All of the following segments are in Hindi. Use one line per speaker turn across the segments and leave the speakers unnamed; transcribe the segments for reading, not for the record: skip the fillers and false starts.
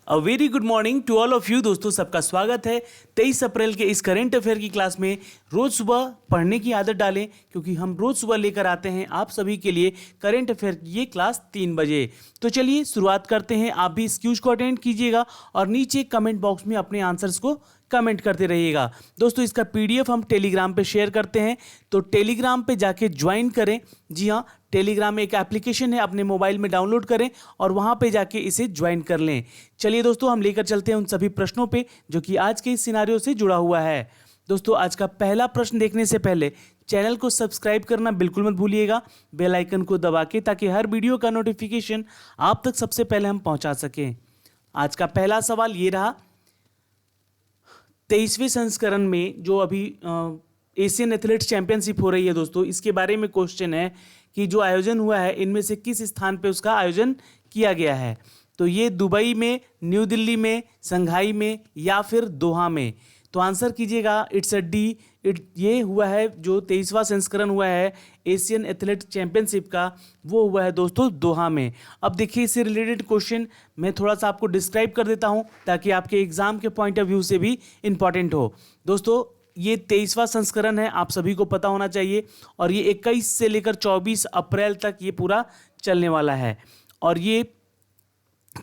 A very good morning to all of you. दोस्तों सबका स्वागत है 23 अप्रैल के इस करंट अफेयर की क्लास में। रोज सुबह पढ़ने की आदत डालें क्योंकि हम रोज सुबह लेकर आते हैं आप सभी के लिए करंट अफेयर की ये क्लास 3 बजे। तो चलिए शुरुआत करते हैं। आप भी इस क्यूज को अटेंड कीजिएगा और नीचे कमेंट बॉक्स में अपने आंसर्स को कमेंट करते रहिएगा। दोस्तों इसका पीडीएफ हम टेलीग्राम पे शेयर करते हैं, तो टेलीग्राम पे जाके ज्वाइन करें। जी हाँ, टेलीग्राम में एक एप्लीकेशन है, अपने मोबाइल में डाउनलोड करें और वहाँ पे जाके इसे ज्वाइन कर लें। चलिए दोस्तों हम लेकर चलते हैं उन सभी प्रश्नों पे जो कि आज के इस सिनारियो से जुड़ा हुआ है। दोस्तों आज का पहला प्रश्न देखने से पहले चैनल को सब्सक्राइब करना बिल्कुल मत भूलिएगा, बेल आइकन को दबा के, ताकि हर वीडियो का नोटिफिकेशन आप तक सबसे पहले हम पहुँचा सकें। आज का पहला सवाल ये रहा, 23वें संस्करण में जो अभी एशियन एथलेटिक्स चैंपियनशिप हो रही है दोस्तों, इसके बारे में क्वेश्चन है कि जो आयोजन हुआ है इनमें से किस स्थान पे उसका आयोजन किया गया है। तो ये दुबई में, न्यू दिल्ली में, संघाई में या फिर दोहा में। तो आंसर कीजिएगा, इट्स अ डी। ये हुआ है जो 23वां संस्करण हुआ है एशियन एथलेटिक्स चैंपियनशिप का, वो हुआ है दोस्तों दोहा में। अब देखिए इससे रिलेटेड क्वेश्चन मैं थोड़ा सा आपको डिस्क्राइब कर देता हूँ ताकि आपके एग्जाम के पॉइंट ऑफ व्यू से भी इंपॉर्टेंट हो। दोस्तों ये 23वां संस्करण है, आप सभी को पता होना चाहिए, और ये 21 से लेकर 24 अप्रैल तक ये पूरा चलने वाला है। और ये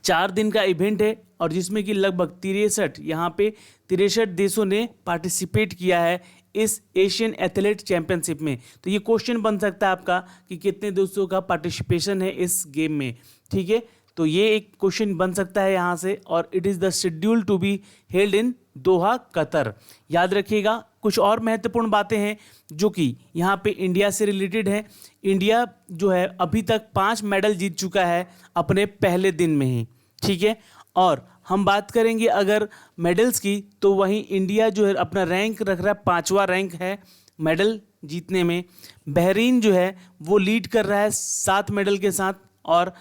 4 दिन का इवेंट है और जिसमें कि लगभग 63 देशों ने पार्टिसिपेट किया है इस एशियन एथलेट चैंपियनशिप में। तो ये क्वेश्चन बन सकता है आपका कि कितने देशों का पार्टिसिपेशन है इस गेम में, ठीक है। तो ये एक क्वेश्चन बन सकता है यहाँ से, और it is the schedule to be held in Doha, Qatar. याद रखिएगा कुछ और महत्वपूर्ण बातें हैं जो कि यहाँ पे इंडिया से रिलेटेड है। इंडिया जो है अभी तक 5 मेडल जीत चुका है अपने पहले दिन में ही, ठीक है। और हम बात करेंगे अगर मेडल्स की, तो वहीं इंडिया जो है अपना रैंक रख रहा है, 5वां रैंक है मेडल जीतने में। बहरीन जो है वो लीड कर रहा है 7 मेडल के साथ, और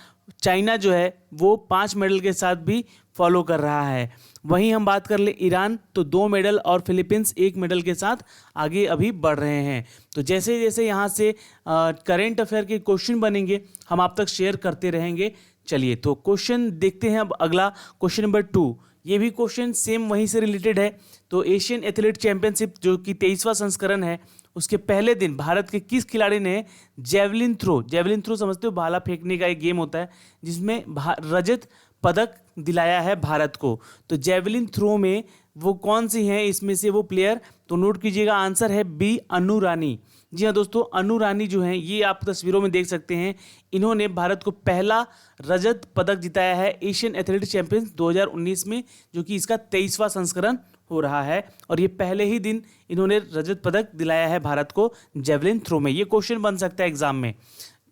चाइना जो है वो 5 मेडल के साथ भी फॉलो कर रहा है। वहीं हम बात कर ले ईरान, तो 2 मेडल, और फिलीपींस 1 मेडल के साथ आगे अभी बढ़ रहे हैं। तो जैसे जैसे यहाँ से करेंट अफेयर के क्वेश्चन बनेंगे हम आप तक शेयर करते रहेंगे। चलिए तो क्वेश्चन देखते हैं अब अगला, क्वेश्चन नंबर 2। ये भी क्वेश्चन सेम वहीं से रिलेटेड है। तो एशियन एथलेट चैंपियनशिप जो कि 23वां संस्करण है, उसके पहले दिन भारत के किस खिलाड़ी ने जेवलिन थ्रो समझते हो, भाला फेंकने का एक गेम होता है जिसमें रजत पदक दिलाया है भारत को। तो जेवलिन थ्रो में वो कौन सी हैं इसमें से वो प्लेयर, तो नोट कीजिएगा, आंसर है बी, अनु रानी। जी हाँ दोस्तों, अनु रानी जो हैं ये आप तस्वीरों में देख सकते हैं, इन्होंने भारत को पहला रजत पदक जिताया है एशियन एथलेटिक्स चैंपियंस 2019 में, जो कि इसका 23वां संस्करण हो रहा है। और ये पहले ही दिन इन्होंने रजत पदक दिलाया है भारत को जेवलिन थ्रो में। ये क्वेश्चन बन सकता है एग्जाम में।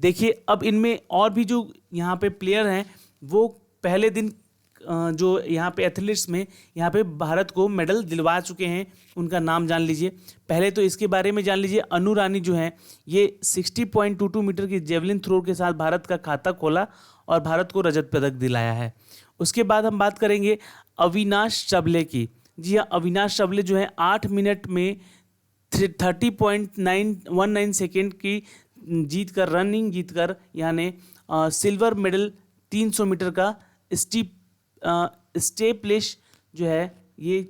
देखिए अब इनमें और भी जो यहाँ पे प्लेयर हैं वो पहले दिन जो यहाँ पे एथलीट्स में यहाँ पे भारत को मेडल दिलवा चुके हैं, उनका नाम जान लीजिए। पहले तो इसके बारे में जान लीजिए, अनु रानी जो हैं ये 60.22 मीटर की जेवलिन थ्रो के साथ भारत का खाता खोला और भारत को रजत पदक दिलाया है। उसके बाद हम बात करेंगे अविनाश चबले की। जी हाँ, अविनाश चबले जो है 8 मिनट में 30.919 सेकेंड की रनिंग जीतकर यानी सिल्वर मेडल 300 मीटर का स्टेपलिश जो है ये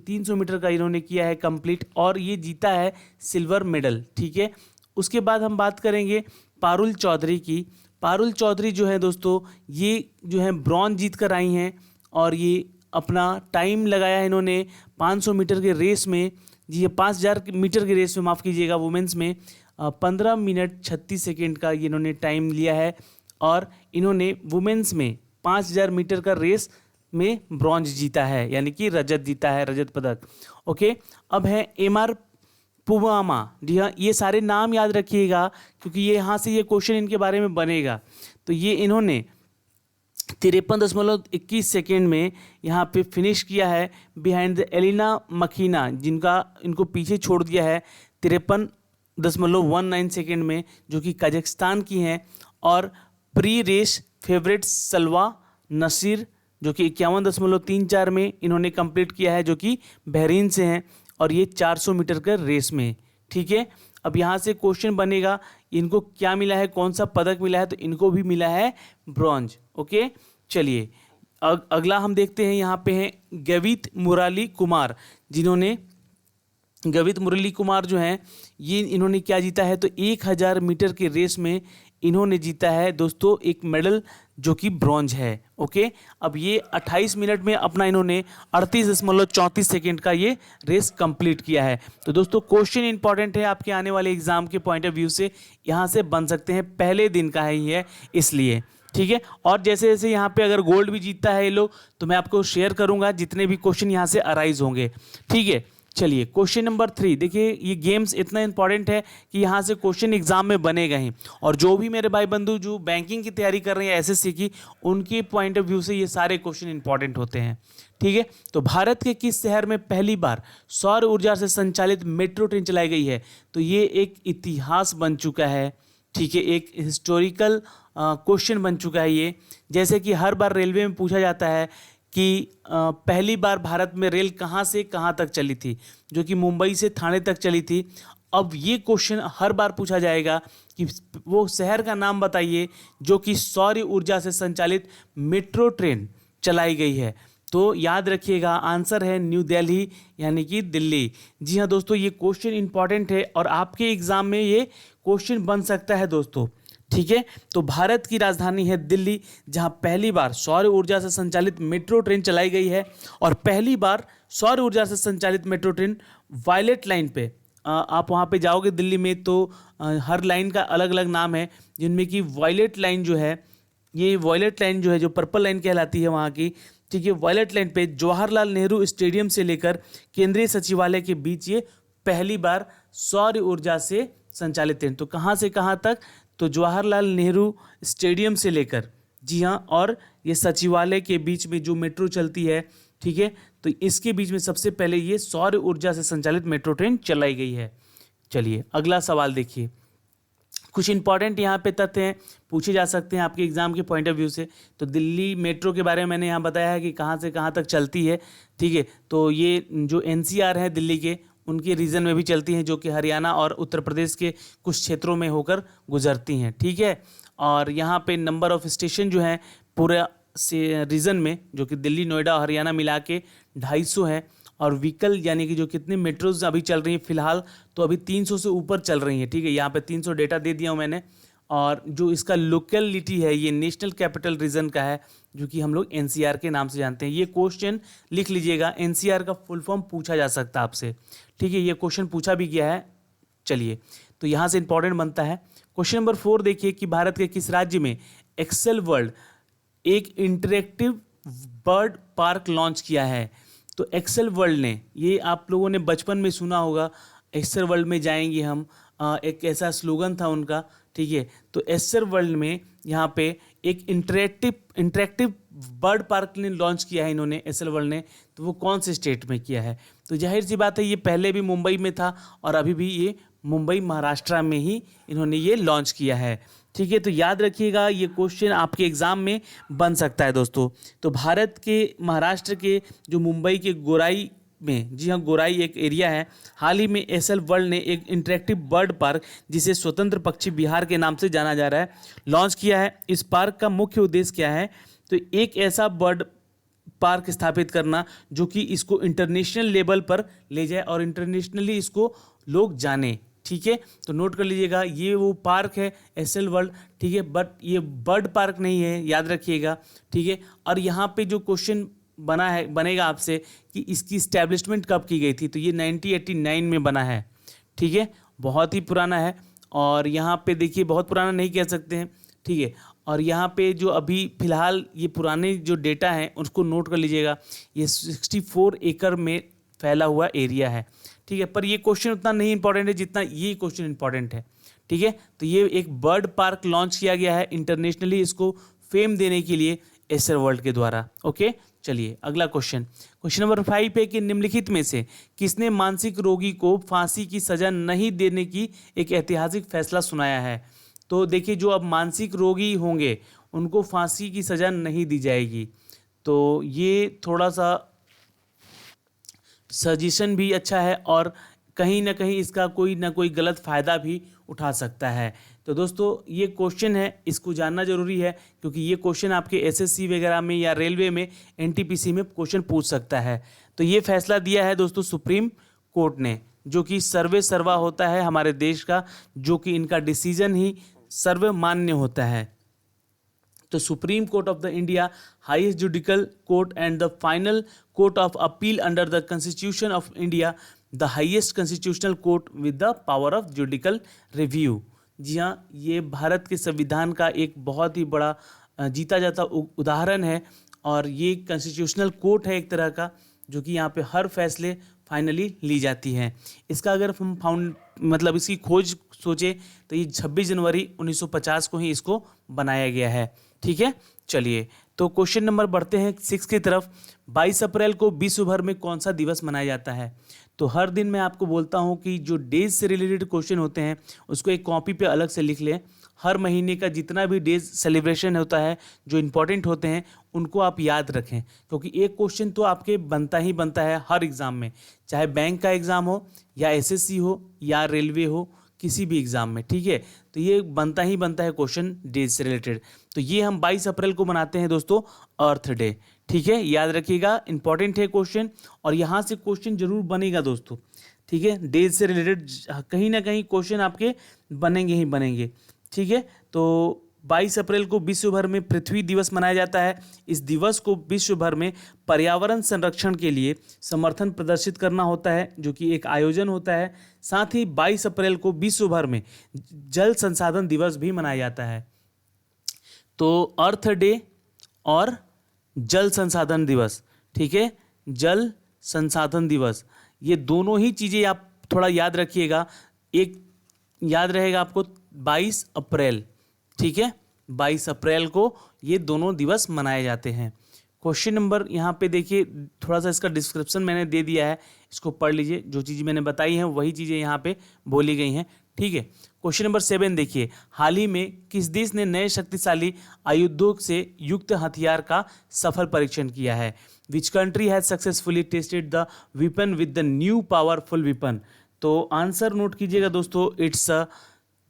300 मीटर का इन्होंने किया है कंप्लीट, और ये जीता है सिल्वर मेडल, ठीक है। उसके बाद हम बात करेंगे पारुल चौधरी की। पारुल चौधरी जो है दोस्तों ये जो है ब्रॉन्ज जीत कर आई हैं, और ये अपना टाइम लगाया है इन्होंने 500 मीटर के रेस में, जी ये 5000 मीटर के रेस में, माफ़ कीजिएगा वुमेंस में, 15 मिनट 36 सेकेंड का ये इन्होंने टाइम लिया है, और इन्होंने वुमेंस में 5000 मीटर का रेस में ब्रॉन्ज जीता है, यानी कि रजत जीता है, रजत पदक। ओके, अब है एमआर पुवामा। जी हाँ, ये सारे नाम याद रखिएगा क्योंकि ये यहाँ से ये क्वेश्चन इनके बारे में बनेगा। तो ये इन्होंने 53.21 सेकेंड में यहाँ पे फिनिश किया है बिहाइंड द एलिना मकीना, जिनका इनको पीछे छोड़ दिया है 53.19 सेकेंड में, जो कि कजाकिस्तान की हैं। और प्री रेस फेवरेट सलवा नसीर जो कि 51.34 में इन्होंने कंप्लीट किया है, जो कि बहरीन से हैं, और ये 400 मीटर का रेस में, ठीक है। अब यहाँ से क्वेश्चन बनेगा इनको क्या मिला है, कौन सा पदक मिला है, तो इनको भी मिला है ब्रॉन्ज। ओके, चलिए अगला हम देखते हैं, यहाँ पे हैं गवित मुरली कुमार, जिन्होंने गवित मुरली कुमार जो हैं ये इन्होंने क्या जीता है, तो 1000 मीटर के रेस में इन्होंने जीता है दोस्तों एक मेडल जो कि ब्रॉन्ज है। ओके, अब ये 28 मिनट में अपना इन्होंने 38.34 सेकेंड का ये रेस कंप्लीट किया है। तो दोस्तों क्वेश्चन इंपॉर्टेंट है आपके आने वाले एग्जाम के पॉइंट ऑफ व्यू से, यहाँ से बन सकते हैं, पहले दिन का है ये इसलिए, ठीक है। और जैसे जैसे यहाँ पे अगर गोल्ड भी जीतता है ये लोग, तो मैं आपको शेयर करूँगा जितने भी क्वेश्चन यहाँ से अराइज होंगे, ठीक है। चलिए क्वेश्चन नंबर 3 देखिए, ये गेम्स इतना इंपॉर्टेंट है कि यहाँ से क्वेश्चन एग्जाम में बनेगा ही, और जो भी मेरे भाई बंधु जो बैंकिंग की तैयारी कर रहे हैं एसएससी की, उनके पॉइंट ऑफ व्यू से ये सारे क्वेश्चन इंपॉर्टेंट होते हैं, ठीक है। तो भारत के किस शहर में पहली बार सौर ऊर्जा से संचालित मेट्रो ट्रेन चलाई गई है, तो ये एक इतिहास बन चुका है, ठीक है, एक हिस्टोरिकल क्वेश्चन बन चुका है ये। जैसे कि हर बार रेलवे में पूछा जाता है कि पहली बार भारत में रेल कहाँ से कहाँ तक चली थी, जो कि मुंबई से ठाणे तक चली थी। अब ये क्वेश्चन हर बार पूछा जाएगा कि वो शहर का नाम बताइए जो कि सौर ऊर्जा से संचालित मेट्रो ट्रेन चलाई गई है। तो याद रखिएगा आंसर है न्यू दिल्ली, यानी कि दिल्ली। जी हाँ दोस्तों, ये क्वेश्चन इंपॉर्टेंट है और आपके एग्जाम में ये क्वेश्चन बन सकता है दोस्तों, ठीक है। तो भारत की राजधानी है दिल्ली, जहां पहली बार सौर ऊर्जा से संचालित मेट्रो ट्रेन चलाई गई है, और पहली बार सौर ऊर्जा से संचालित मेट्रो ट्रेन वायलेट लाइन पे, आप वहां पे जाओगे दिल्ली में तो हर लाइन का अलग अलग नाम है, जिनमें कि वायलेट लाइन जो है, ये वायलेट लाइन जो है, जो पर्पल लाइन कहलाती है वहाँ की, ठीक है, वायलेट लाइन पे जवाहरलाल नेहरू स्टेडियम से लेकर केंद्रीय सचिवालय के बीच ये पहली बार सौर ऊर्जा से संचालित ट्रेन। तो कहाँ से कहाँ तक, तो जवाहरलाल नेहरू स्टेडियम से लेकर, जी हाँ, और ये सचिवालय के बीच में जो मेट्रो चलती है, ठीक है, तो इसके बीच में सबसे पहले ये सौर ऊर्जा से संचालित मेट्रो ट्रेन चलाई गई है। चलिए अगला सवाल देखिए, कुछ इंपॉर्टेंट यहाँ पे तथ्य हैं, पूछे जा सकते हैं आपके एग्जाम के पॉइंट ऑफ व्यू से। तो दिल्ली मेट्रो के बारे में मैंने यहाँ बताया है कि कहाँ से कहाँ तक चलती है, ठीक है। तो ये जो एनसीआर है दिल्ली के, उनके रीजन में भी चलती हैं, जो कि हरियाणा और उत्तर प्रदेश के कुछ क्षेत्रों में होकर गुजरती हैं, ठीक है। और यहाँ पे नंबर ऑफ स्टेशन जो हैं पूरा से रीजन में, जो कि दिल्ली, नोएडा और हरियाणा मिला के 250 है, और व्हीकल यानी कि जो कितने मेट्रोज अभी चल रही हैं फिलहाल, तो अभी 300 से ऊपर चल रही हैं, ठीक है। यहाँ पे 300 डेटा दे दिया हूँ मैंने। और जो इसका लोकेलिटी है ये नेशनल कैपिटल रीजन का है, जो कि हम लोग एनसीआर के नाम से जानते हैं। ये क्वेश्चन लिख लीजिएगा, एनसीआर का फुल फॉर्म पूछा जा सकता है आपसे, ठीक है, ये क्वेश्चन पूछा भी गया है। चलिए तो यहाँ से इंपॉर्टेंट बनता है क्वेश्चन नंबर 4 देखिए कि भारत के किस राज्य में एक्सेल वर्ल्ड एक इंटरेक्टिव बर्ड पार्क लॉन्च किया है। तो एक्सेल वर्ल्ड ने, ये आप लोगों ने बचपन में सुना होगा, एक्सेल वर्ल्ड में जाएंगे हम, एक ऐसा स्लोगन था उनका, ठीक है। तो एक्सेल वर्ल्ड में यहाँ पे एक इंटरेक्टिव बर्ड पार्क ने लॉन्च किया है इन्होंने, एक्सेल वर्ल्ड ने। तो वो कौन से स्टेट में किया है, तो जाहिर सी बात है ये पहले भी मुंबई में था और अभी भी ये मुंबई महाराष्ट्र में ही इन्होंने ये लॉन्च किया है, ठीक है। तो याद रखिएगा ये क्वेश्चन आपके एग्जाम में बन सकता है दोस्तों। तो भारत के महाराष्ट्र के जो मुंबई के गोराई में, जी हाँ गोराई एक एरिया है, हाल ही में एक्सेल वर्ल्ड ने एक इंटरेक्टिव बर्ड पार्क, जिसे स्वतंत्र पक्षी विहार के नाम से जाना जा रहा है, लॉन्च किया है। इस पार्क का मुख्य उद्देश्य क्या है, तो एक ऐसा बर्ड पार्क स्थापित करना जो कि इसको इंटरनेशनल लेवल पर ले जाए और इंटरनेशनली इसको लोग जाने, ठीक है। तो नोट कर लीजिएगा, ये वो पार्क है एक्सेल वर्ल्ड, ठीक है, बट ये बर्ड पार्क नहीं है, याद रखिएगा, ठीक है। और यहाँ पे जो क्वेश्चन बनेगा आपसे कि इसकी इस्टेब्लिशमेंट कब की गई थी, तो ये 1989 में बना है, ठीक है, बहुत ही पुराना है। और यहाँ पे देखिए बहुत पुराना नहीं कह सकते हैं, ठीक है। और यहाँ पे जो अभी फ़िलहाल ये पुराने जो डेटा हैं उसको नोट कर लीजिएगा, ये 64 एकड़ में फैला हुआ एरिया है, ठीक है। पर ये क्वेश्चन उतना नहीं इंपॉर्टेंट है जितना ये क्वेश्चन इंपॉर्टेंट है, ठीक है। तो ये एक बर्ड पार्क लॉन्च किया गया है इंटरनेशनली, इसको फेम देने के लिए एक्सेल वर्ल्ड के द्वारा। ओके, चलिए अगला क्वेश्चन नंबर 5 है कि निम्नलिखित में से किसने मानसिक रोगी को फांसी की सजा नहीं देने की एक ऐतिहासिक फैसला सुनाया है। तो देखिए जो अब मानसिक रोगी होंगे उनको फांसी की सजा नहीं दी जाएगी। तो ये थोड़ा सा सजेशन भी अच्छा है और कहीं ना कहीं इसका कोई ना कोई गलत फ़ायदा भी उठा सकता है। तो दोस्तों ये क्वेश्चन है, इसको जानना जरूरी है क्योंकि ये क्वेश्चन आपके एसएससी वगैरह में या रेलवे में एनटीपीसी में क्वेश्चन पूछ सकता है। तो ये फैसला दिया है दोस्तों सुप्रीम कोर्ट ने, जो कि सर्वे सर्वा होता है हमारे देश का, जो कि इनका डिसीजन ही सर्वमान्य होता है। तो supreme court of the India, highest judicial court and the final court of appeal under the constitution of India, the highest constitutional court with the power of judicial review. जी हाँ, ये भारत के संविधान का एक बहुत ही बड़ा जीता जाता उदाहरण है और ये कॉन्स्टिट्यूशनल कोर्ट है एक तरह का, जो कि यहाँ पे हर फैसले फाइनली ली जाती है। इसका अगर हम इसकी खोज सोचे तो ये 26 जनवरी 1950 को ही इसको बनाया गया है। ठीक है, चलिए तो क्वेश्चन नंबर बढ़ते हैं 6 की तरफ। 22 अप्रैल को विश्व भर में कौन सा दिवस मनाया जाता है? तो हर दिन मैं आपको बोलता हूँ कि जो डेज से रिलेटेड क्वेश्चन होते हैं उसको एक कॉपी पे अलग से लिख लें। हर महीने का जितना भी डेज सेलिब्रेशन होता है जो इम्पोर्टेंट होते हैं उनको आप याद रखें, क्योंकि एक क्वेश्चन तो आपके बनता ही बनता है हर एग्ज़ाम में, चाहे बैंक का एग्ज़ाम हो या एसएससी हो या रेलवे हो, किसी भी एग्ज़ाम में। ठीक है, तो ये बनता ही बनता है क्वेश्चन डेज से रिलेटेड। तो ये हम 22 अप्रैल को मनाते हैं दोस्तों अर्थ डे। ठीक है, याद रखिएगा, इंपॉर्टेंट है क्वेश्चन और यहाँ से क्वेश्चन जरूर बनेगा दोस्तों। ठीक है, डेज से रिलेटेड कहीं ना कहीं क्वेश्चन आपके बनेंगे ही बनेंगे। ठीक है, तो 22 अप्रैल को विश्व भर में पृथ्वी दिवस मनाया जाता है। इस दिवस को विश्व भर में पर्यावरण संरक्षण के लिए समर्थन प्रदर्शित करना होता है, जो कि एक आयोजन होता है। साथ ही 22 अप्रैल को विश्व भर में जल संसाधन दिवस भी मनाया जाता है। तो अर्थ डे और जल संसाधन दिवस, ठीक है, जल संसाधन दिवस, ये दोनों ही चीज़ें आप थोड़ा याद रखिएगा। एक याद रहेगा आपको 22 अप्रैल, ठीक है, 22 अप्रैल को ये दोनों दिवस मनाए जाते हैं। क्वेश्चन नंबर यहाँ पे देखिए, थोड़ा सा इसका डिस्क्रिप्शन मैंने दे दिया है, इसको पढ़ लीजिए। जो चीज़ मैंने बताई हैं वही चीज़ें यहाँ पे बोली गई हैं। ठीक है, क्वेश्चन नंबर 7 देखिए, हाल ही में किस देश ने नए शक्तिशाली आयुधों से युक्त हथियार का सफल परीक्षण किया है? Which country has successfully tested the weapon with the new powerful weapon? तो आंसर नोट कीजिएगा दोस्तों, इट्स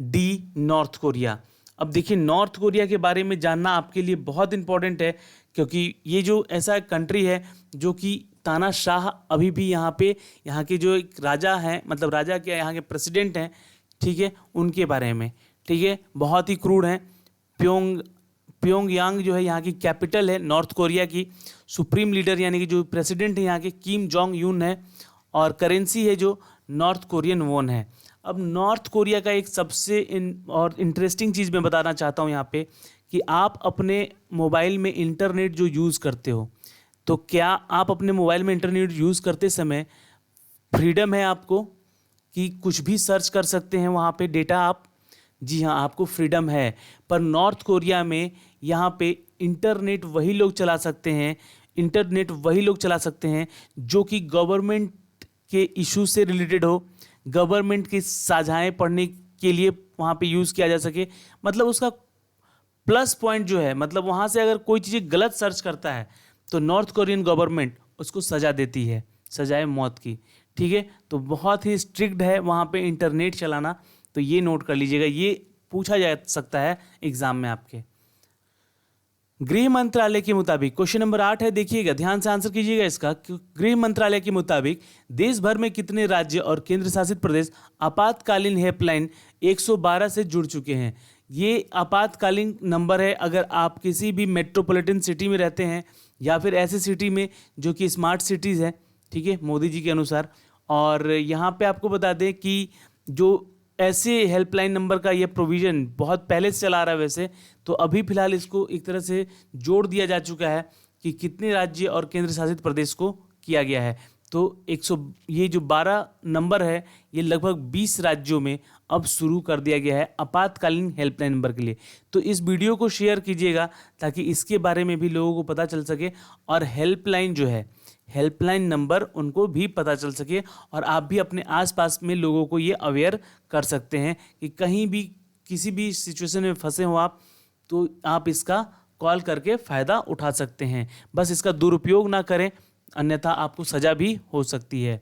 डी, नॉर्थ कोरिया। अब देखिए, नॉर्थ कोरिया के बारे में जानना आपके लिए बहुत इंपॉर्टेंट है, क्योंकि ये जो ऐसा कंट्री है जो कि तानाशाह अभी भी यहाँ पे, यहाँ के जो एक राजा हैं, मतलब राजा क्या, यहाँ के प्रेसिडेंट हैं, ठीक है, उनके बारे में, ठीक है, बहुत ही क्रूर हैं। प्योंगयांग जो है यहाँ की कैपिटल है नॉर्थ कोरिया की। सुप्रीम लीडर यानी कि जो प्रेसिडेंट है यहाँ के किम जोंग यून है, और करेंसी है जो नॉर्थ कोरियन वॉन है। अब नॉर्थ कोरिया का एक सबसे इंटरेस्टिंग चीज़ मैं बताना चाहता हूँ यहाँ पे, कि आप अपने मोबाइल में इंटरनेट जो यूज़ करते हो, तो क्या आप अपने मोबाइल में इंटरनेट यूज़ करते समय फ्रीडम है आपको कि कुछ भी सर्च कर सकते हैं वहाँ पे डेटा आप? जी हाँ, आपको फ्रीडम है। पर नॉर्थ कोरिया में यहाँ पे इंटरनेट वही लोग चला सकते हैं, जो कि गवर्नमेंट के इशू से रिलेटेड हो, गवर्नमेंट की साझाएं पढ़ने के लिए वहाँ पे यूज़ किया जा सके। मतलब उसका प्लस पॉइंट जो है, मतलब वहाँ से अगर कोई चीज़ गलत सर्च करता है तो नॉर्थ कोरियन गवर्नमेंट उसको सज़ा देती है, सजाए मौत की। ठीक है, तो बहुत ही स्ट्रिक्ट है वहाँ पे इंटरनेट चलाना, तो ये नोट कर लीजिएगा, ये पूछा जा सकता है एग्जाम में आपके। गृह मंत्रालय के मुताबिक, क्वेश्चन नंबर 8 है, देखिएगा, ध्यान से आंसर कीजिएगा इसका। गृह मंत्रालय के मुताबिक देश भर में कितने राज्य और केंद्र शासित प्रदेश आपातकालीन हेल्पलाइन 112 से जुड़ चुके हैं? ये आपातकालीन नंबर है अगर आप किसी भी मेट्रोपॉलिटन सिटी में रहते हैं या फिर ऐसे सिटी में जो कि स्मार्ट सिटीज़ है, ठीक है, मोदी जी के अनुसार। और यहाँ पे आपको बता दें कि जो ऐसे हेल्पलाइन नंबर का ये प्रोविज़न बहुत पहले से चला रहा है वैसे, तो अभी फ़िलहाल इसको एक तरह से जोड़ दिया जा चुका है कि कितने राज्य और केंद्र शासित प्रदेश को किया गया है। तो ये जो 12 नंबर है ये लगभग 20 राज्यों में अब शुरू कर दिया गया है आपातकालीन हेल्पलाइन नंबर के लिए। तो इस वीडियो को शेयर कीजिएगा ताकि इसके बारे में भी लोगों को पता चल सके, और हेल्पलाइन जो है, हेल्पलाइन नंबर उनको भी पता चल सके, और आप भी अपने आसपास में लोगों को ये अवेयर कर सकते हैं कि कहीं भी किसी भी सिचुएशन में फंसे हो आप, तो आप इसका कॉल करके फ़ायदा उठा सकते हैं। बस इसका दुरुपयोग ना करें, अन्यथा आपको सज़ा भी हो सकती है।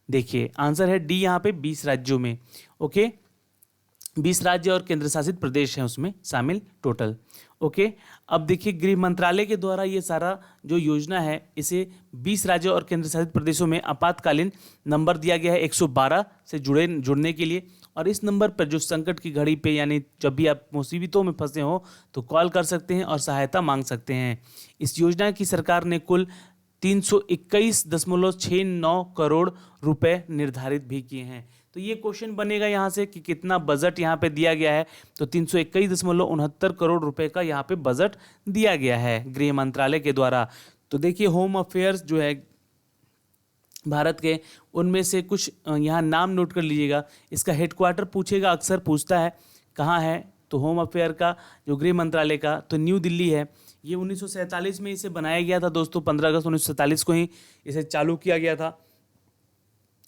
देखिए आंसर है डी यहाँ पे 20 राज्यों में। ओके, 20 राज्य और केंद्र शासित प्रदेश हैं उसमें शामिल टोटल। ओके, अब देखिए गृह मंत्रालय के द्वारा ये सारा जो योजना है इसे 20 राज्यों और केंद्र शासित प्रदेशों में आपातकालीन नंबर दिया गया है 112 से जुड़ने के लिए। और इस नंबर पर जो संकट की घड़ी पे यानी जब भी आप मुसीबतों में फंसे हो तो कॉल कर सकते हैं और सहायता मांग सकते हैं। इस योजना की सरकार ने कुल 321.69 करोड़ रुपए निर्धारित भी किए हैं। तो ये क्वेश्चन बनेगा यहाँ से कि कितना बजट यहाँ पे दिया गया है, तो 321.69 करोड़ रुपए का यहाँ पे बजट दिया गया है गृह मंत्रालय के द्वारा। तो देखिए होम अफेयर्स जो है भारत के, उनमें से कुछ यहाँ नाम नोट कर लीजिएगा। इसका हेडक्वार्टर पूछेगा, अक्सर पूछता है कहाँ है, तो होम अफेयर का जो गृह मंत्रालय का तो न्यू दिल्ली है। ये 1947 में इसे बनाया गया था दोस्तों, 15 अगस्त 1947 को ही इसे चालू किया गया था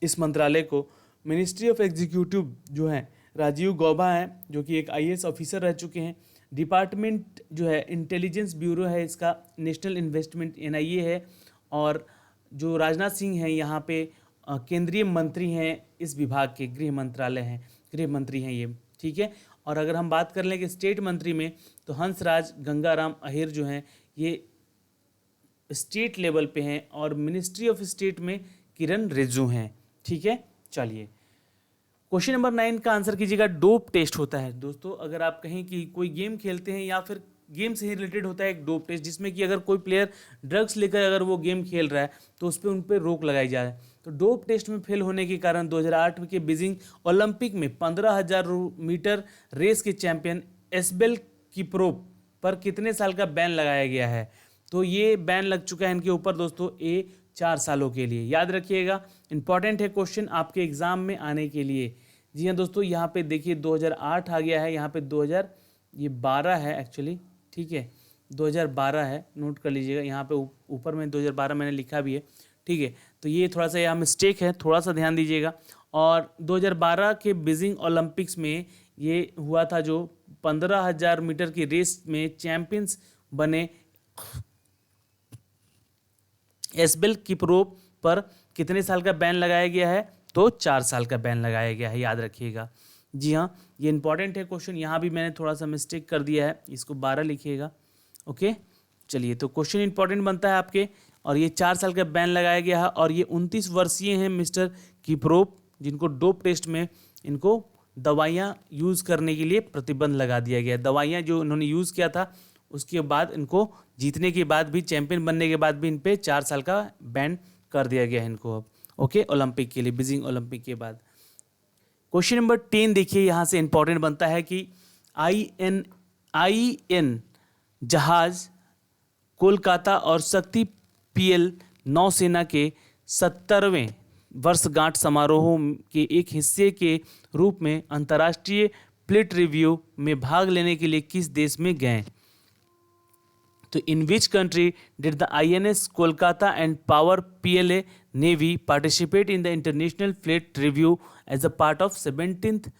इस मंत्रालय को। मिनिस्ट्री ऑफ एग्जीक्यूटिव जो है राजीव गौबा हैं, जो कि एक IAS ऑफिसर रह चुके हैं। डिपार्टमेंट जो है इंटेलिजेंस ब्यूरो है इसका, नेशनल इन्वेस्टमेंट NIA है। और जो राजनाथ सिंह हैं यहाँ पे केंद्रीय मंत्री हैं इस विभाग के, गृह मंत्रालय हैं, गृह मंत्री हैं ये, ठीक है। और अगर हम बात कर लें कि स्टेट मंत्री में, तो हंसराज गंगाराम अहिर जो हैं ये स्टेट लेवल पे हैं। और मिनिस्ट्री ऑफ स्टेट में किरण रिजिजू हैं, ठीक है। चलिए क्वेश्चन नंबर 9 का आंसर कीजिएगा। डोप टेस्ट होता है दोस्तों, अगर आप कहें कि कोई गेम खेलते हैं या फिर गेम से ही रिलेटेड होता है एक डोप टेस्ट, जिसमें कि अगर कोई प्लेयर ड्रग्स लेकर अगर वो गेम खेल रहा है तो उस पर उन पर रोक लगाई जाए। तो डोप टेस्ट में फेल होने के कारण 2008 के बीजिंग ओलंपिक में 15,000 मीटर रेस के चैंपियन एस्बेल किप्रोप पर कितने साल का बैन लगाया गया है? तो ये बैन लग चुका है इनके ऊपर दोस्तों 4 सालों के लिए। याद रखिएगा, इंपॉर्टेंट है क्वेश्चन आपके एग्जाम में आने के लिए। जी हाँ दोस्तों, यहाँ पे देखिए 2008 आ गया है, यहाँ पे 2012 है एक्चुअली, ठीक है, 2012 है, नोट कर लीजिएगा। यहाँ पे ऊपर में 2012 मैंने लिखा भी है, ठीक है। तो ये थोड़ा सा यहाँ मिस्टेक है, थोड़ा सा ध्यान दीजिएगा। और 2012 के बीजिंग ओलंपिक्स में ये हुआ था, जो 15,000 मीटर की रेस में चैंपियंस बने एस्बेल किप्रोप पर कितने साल का बैन लगाया गया है? तो 4 साल का बैन लगाया गया है, याद रखिएगा। जी हाँ, ये इंपॉर्टेंट है क्वेश्चन, यहाँ भी मैंने थोड़ा सा मिस्टेक कर दिया है, इसको 12 लिखिएगा। ओके, चलिए, तो क्वेश्चन इंपॉर्टेंट बनता है आपके। और ये 4 साल का बैन लगाया गया है। और ये 29 वर्षीय हैं मिस्टर किप्रोप, जिनको डोप टेस्ट में इनको दवाइयाँ यूज़ करने के लिए प्रतिबंध लगा दिया गया। दवाइयाँ जो उन्होंने यूज़ किया था उसके बाद इनको जीतने के बाद भी, चैंपियन बनने के बाद भी इन पे 4 साल का बैन कर दिया गया है इनको अब। ओके, ओलंपिक के लिए, बीजिंग ओलंपिक के बाद। क्वेश्चन नंबर 10 देखिए, यहाँ से इंपॉर्टेंट बनता है कि IN जहाज कोलकाता और शक्ति PL नौसेना के 70वें वर्षगांठ समारोह के एक हिस्से के रूप में अंतर्राष्ट्रीय फ्लीट रिव्यू में भाग लेने के लिए किस देश में गए? तो in which country did the INS Kolkata and power PLA navy participate in the international fleet review as a part of 17th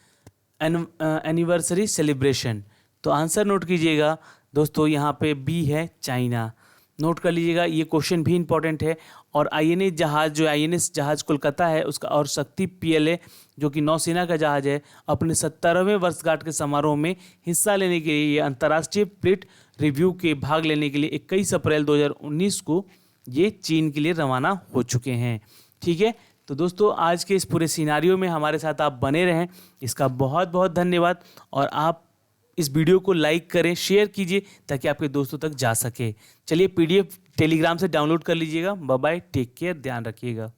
anniversary celebration? तो आंसर नोट कीजिएगा दोस्तों, यहाँ पे B है, चाइना। नोट कर लीजिएगा, ये क्वेश्चन भी इंपॉर्टेंट है। और INS जहाज, जो INS जहाज कोलकाता है उसका, और शक्ति PLA जो कि नौसेना का जहाज है, अपने 70वें वर्षगांठ के समारोह में हिस्सा लेने के लिए, अंतर्राष्ट्रीय फ्लीट रिव्यू के भाग लेने के लिए 21 अप्रैल 2019 को ये चीन के लिए रवाना हो चुके हैं, ठीक है। तो दोस्तों, आज के इस पूरे सिनारियो में हमारे साथ आप बने रहें, इसका बहुत बहुत धन्यवाद। और आप इस वीडियो को लाइक करें, शेयर कीजिए ताकि आपके दोस्तों तक जा सके। चलिए, PDF टेलीग्राम से डाउनलोड कर लीजिएगा। बाय बाय, टेक केयर, ध्यान रखिएगा।